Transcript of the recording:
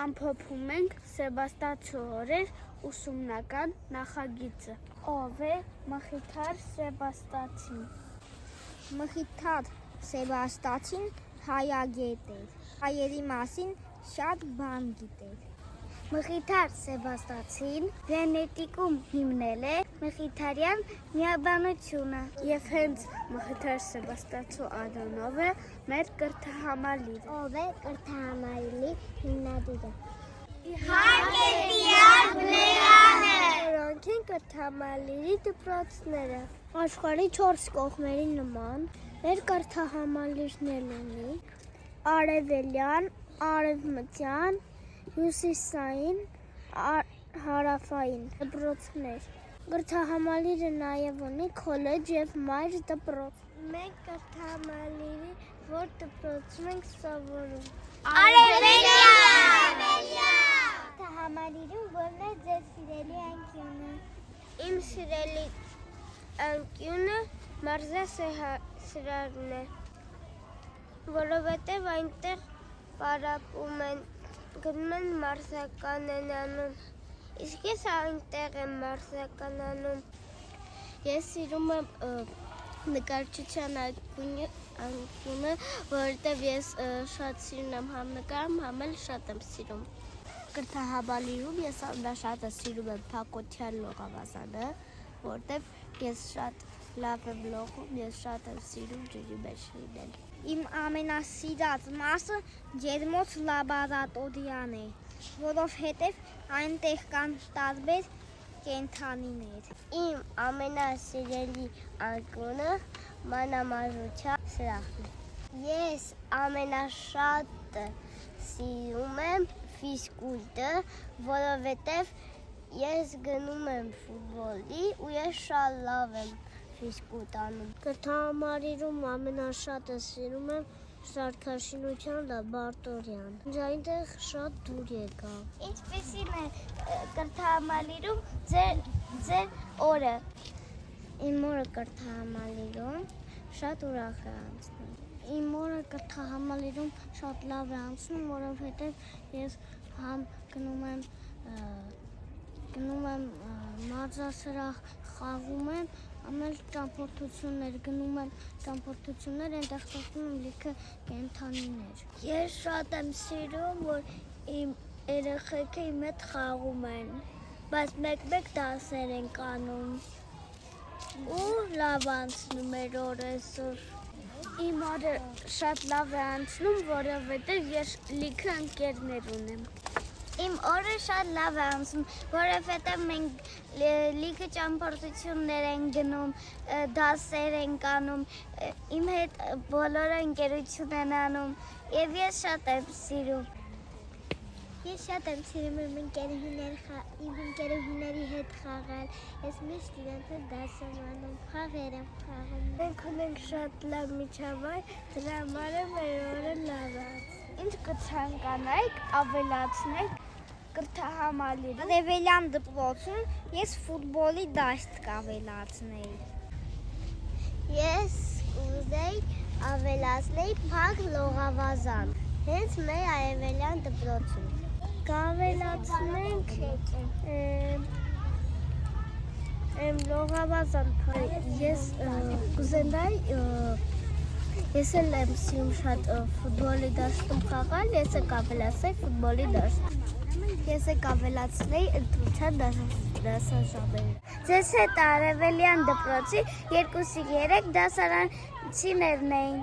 ամփոփում ենք Սեբաստացու օրեր ուսումնական նախագիծը։ Ով է Մխիթար Սեբաստացին։ Մխիթար Սեբաստացին հայագետ էր, հայերի մասին շատ բան գիտեր։ Մխիթար Սեբաստացին գենետիկում հիմնել է Մխիթարյան միաբանությունը Եվ հենց Մխիթար Սեբաստացու անունով է մեր կրթահամալիրը։ Ով է կրթահամալիրի հիմնադիրը։ Իհարկե Նրանք են կրթահամալիրի դպրոցները։ Աշխարհի 4 կողմերի նման մեր կրթահամալիրներն ունի արևելյան, արևմտյան, հյուսիսային, հարավային դպրոցներ։ Կրթահամալիրը նաև ունի քոլեջ եւ մայր դպրոց։ Մենք կրթահամալիրի որ դպրոցում ենք սովորում։ Արևելյան։ Կրթահամալիրում որն է ձեր սիրելի անկյունը։ Իմ սիրելի անկյունը մարզասրահն է, որովհետև այնտեղ պարապում են, գնում են մարզական են անում, իսկ ես այնտեղ եմ մարզական անում։ Ես սիրում եմ նկարչության անկյունը, որովհետև ես շատ սիրում եմ համ նկարում, համ էլ շատ եմ սիրում։ Կրթահամալիրում ես ամենաշատը սիրում եմ Փակոթյան լողավազանը, որտեղ ես շատ լավ եմ լողում, ես շատ եմ սիրում ջրի մեջ լինել։ Իմ ամենասիրած մասը ջերմոց լաբորատորիան է, որովհետև այնտեղ կան տարբեր կենդանիներ։ Իմ ամենասիրելի անկյունը մանրամասնության սրահն է։ Ես ամենաշատը սիրում եմ ֆիզկուլտը, որովհետև ես գնում եմ ֆուտբոլի ու ես շատ լավ եմ ֆիզկուլտ անում։ Կրթահամալիրում ամենաշատը սիրում եմ սարքաշինության լաբորատորիան։ Այնտեղ շատ դուր եկա։ Ինչպիսին է կրթահամալիրում ձեր օրը։ Իմ օրը կրթահամալիրում շատ ուրախ է անցնում։ Իմ օրը կրթահամալիրում շատ լավ է անցնում, որովհետև ես համ գնում եմ մարզասրահ, խաղում եմ, ամեն ճամփորդություններ գնում եմ, այնտեղ տեսնում եմ լիքը կենդանիներ։ Ես շատ եմ սիրում, որ իմ երեխեքը իմ հետ խաղում են, բայց մեկ-մեկ դասեր են անում ու լավ անցնում էր օրը այսօր։ Իմ օրը շատ լավ է անցնում, որովհետև ես լիքը ընկերներ ունեմ։ Իմ օրը շատ լավ է անցնում, որովհետև մենք լիքը ճամփորդություններ ենք գնում, դասեր ենք անում, իմ հետ բոլորը ընկերություն են անում եւ ես շատ եմ սիրում։ Ես շատ եմ սիրում իմ ընկերուհիների հետ խաղալ, ես միշտ իրենց հետ դաս եմ անում, խաղեր եմ խաղում։ Մենք ունենք շատ լավ միջավայր, դրա համար է մեր օրը լավ է։ Ինչ կցանկանայիք ավելացնել կրթահամալիրում։ Արևելյան դպրոցում ես ֆուտբոլի դաս կավելացնեի։ Ես կուզեի ավելացնել փակ լողավազան, հենց մեր արևելյան դպրոցում։ Կավելացնենք լողավազան, ես կուզենայի, ես էլ եմ սիրում շատ ֆուտբոլի դաշտում խաղալ, ես էլ կավելացնեի ֆուտբոլի դաշտ։ Ես էլ կավելացնեի ընտրության դասաժամերը։ Ձեզ հետ արևելյան դպրոցի 2-3 դասարանցիներն էին։